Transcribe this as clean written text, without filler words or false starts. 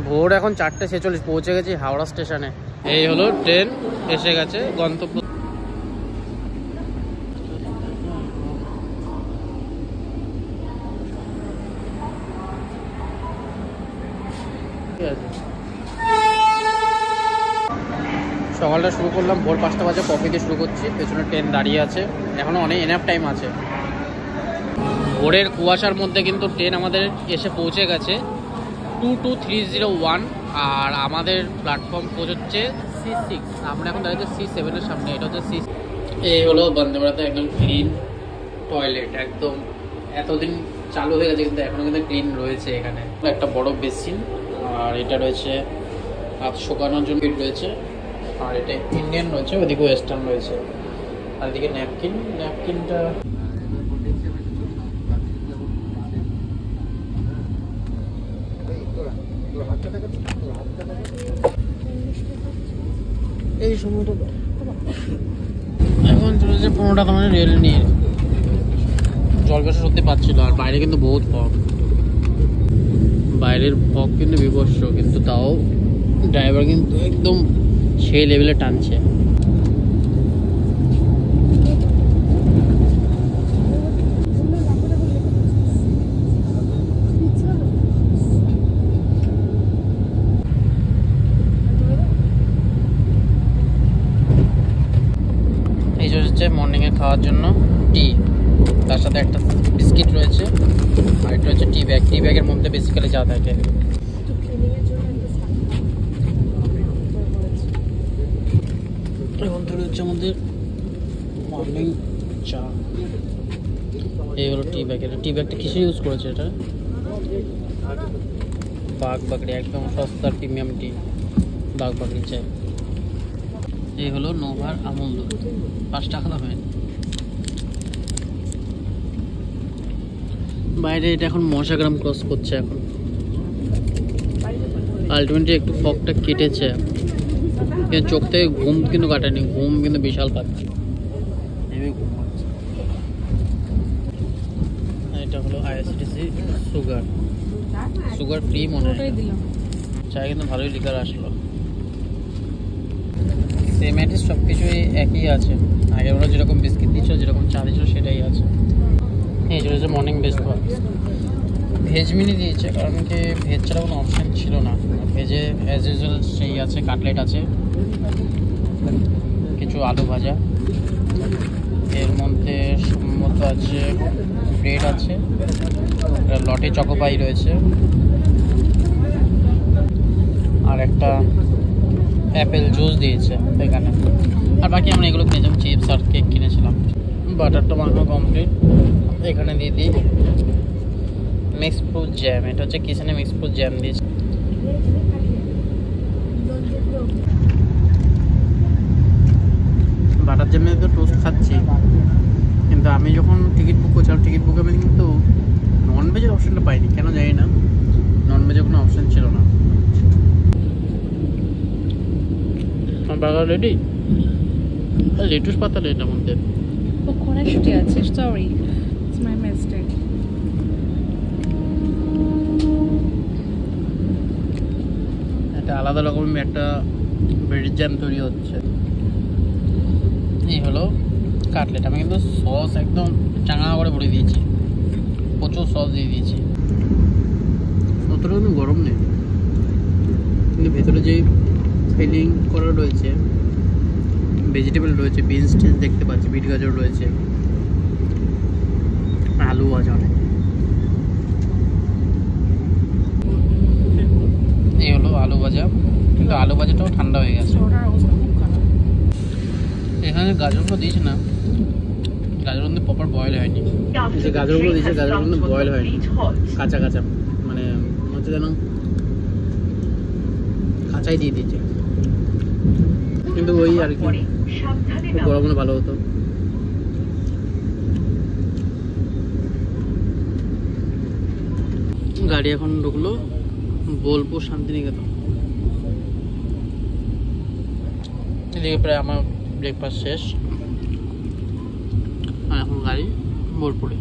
ভোর এখন 4:46 পৌঁছে গেছি হাওড়া স্টেশনে। এই হলো ট্রেন এসে গেছে গন্তব্য। সকালটা শুরু করলাম ভোর 5টা বাজে, কফি দিয়ে শুরু করছি। পেছনে ট্রেন দাঁড়িয়ে আছে, এখনো অনেক এনাফ টাইম আছে। ভোরের কুয়াশার মধ্যে কিন্তু ট্রেন আমাদের এসে পৌঁছে গেছে 22301, আর আমাদের প্ল্যাটফর্ম পৌঁছচ্ছে C6। আমরা এখন দাঁড়িয়েছি C7 এর সামনে। এটা হচ্ছে C। এই হলো বন্দে ভারতের একদম ক্লিন টয়লেট, একদম এতদিন চালু হয়ে গেছে কিন্তু এখনো কিন্তু ক্লিন রয়েছে। এখানে একটা বড় বেসিন, আর এটা রয়েছে হাত শুকানোর জন্য রয়েছে, আর এটা ইন্ডিয়ান রয়েছে, ওদিকে ওয়েস্টার্ন রয়েছে, আর এদিকে ন্যাপকিনটা এই সময়টা এখন চলেছে 15টা মানে রেল নিয়ে। জলবেশা সত্যি পাচ্ছিল, আর বাইরে কিন্তু বহুত ফগ, বাইরের ফগ কিন্তু বিভৎস, কিন্তু তাও ড্রাইভার কিন্তু একদম সেই লেভেলে টানছে। মর্নিং এ খাওয়ার জন্য টি, তার সাথে একটা বিস্কিট রয়েছে, আর একটা হচ্ছে টি ব্যাগের মধ্যে বেসিক্যালি চা থাকে। এখন তৈরি হচ্ছে আমাদের মর্নিং চা। এই হলো টি ব্যাগটা কিসে ইউজ করেছে? এটা বাগবাকড়ি, একদম সস্তার প্রিমিয়াম টি, বাগবাকড়ি চাই। এই হলো নোভার আমুল দুধ, 5 টাকা দামে। বাইরে এটা এখন মশাগ্রাম ক্রস করছে। এখন আলটিমেটলি একটু ফগটা কেটেছে, কিন্তু চোখ থেকে ঘুম কিন্তু কাটেনি, ঘুম কিন্তু বিশাল পাচ্ছে। এটা হলো আইআরসিটিসি সুগার ফ্রি মনে হয়। চায় কিন্তু ভালোই লিকার আসলো। সেম অ্যাটিস সব কিছুই একই আছে, আগের ওরা যেরকম বিস্কিট দিচ্ছিল, যেরকম চা দিচ্ছিল সেটাই আছে। এই চলেছে মর্নিং ব্রেকফাস্ট। ভেজ মিনি দিয়েছে, কারণ কি ভেজ ছাড়া কোনো অপশান ছিল না। ভেজে অ্যাজ ইউজুয়াল সেই আছে, কাটলেট আছে, কিছু আলু ভাজা, এর মধ্যে সম্ভবত আছে ব্রেড আছে, লটে চকোপাই রয়েছে, আর একটা অ্যাপেল জুস দিয়েছে এখানে। আর বাকি আমরা এগুলো কিনেছিলাম, চিপস আর কেক কিনেছিলাম। বাটারটা মাখানো কমপ্লিট। এখানে দিয়ে দিই মিক্স ফ্রুট জ্যাম, এটা হচ্ছে কিচেনে মিক্স ফ্রুট জ্যাম দিয়েছে। বাটার জ্যামে তো টোস্ট খাচ্ছি, কিন্তু আমি যখন টিকিট বুক করছিলাম, টিকিট বুকে আমি কিন্তু নন ভেজের অপশানটা পাইনি, কেন জানি না, নন ভেজের কোনো অপশান ছিল না। বার্গার রেডি, লেটুস পাতা এটার মধ্যে কড়াইশুঁটি আছে, সরি ইটস মাই মিস্টেক। একটা আলাদা রকমের একটা ব্রেড জ্যাম তৈরি হচ্ছে। এই হলো কাটলেট। আমি কিন্তু সস একদম চাঙা করে ভরে দিয়েছি, প্রচুর সস দিয়ে দিয়েছি। অতটা কিন্তু গরম নেই, কিন্তু ভেতরে যে ফিলিং করা রয়েছে, ভেজিটেবল রয়েছে, বিনস টিনস দেখতে পাচ্ছি, বিট গাজর রয়েছে, আলু আছে অনেক। এই হলো আলু ভাজা, কিন্তু আলু ভাজাটাও ঠান্ডা হয়ে গেছে। এখানে গাজরগুলো দিয়েছে না, গাজর কিন্তু প্রপার বয়েল হয়নি। যে গাজরগুলো দিয়েছে, গাজরগুলো কিন্তু বয়েল হয়নি, কাঁচা কাঁচা, মানে হচ্ছে যেন কাঁচাই দিয়ে দিয়েছে। কিন্তু ওই আর কি, গরম হলে ভালো হতো। গাড়ি এখন ঢুকলো বোলপুর শান্তিনিকেতন। এদিকে প্রায় আমার ব্রেকফাস্ট শেষ, আর এখন গাড়ি বোলপুরে।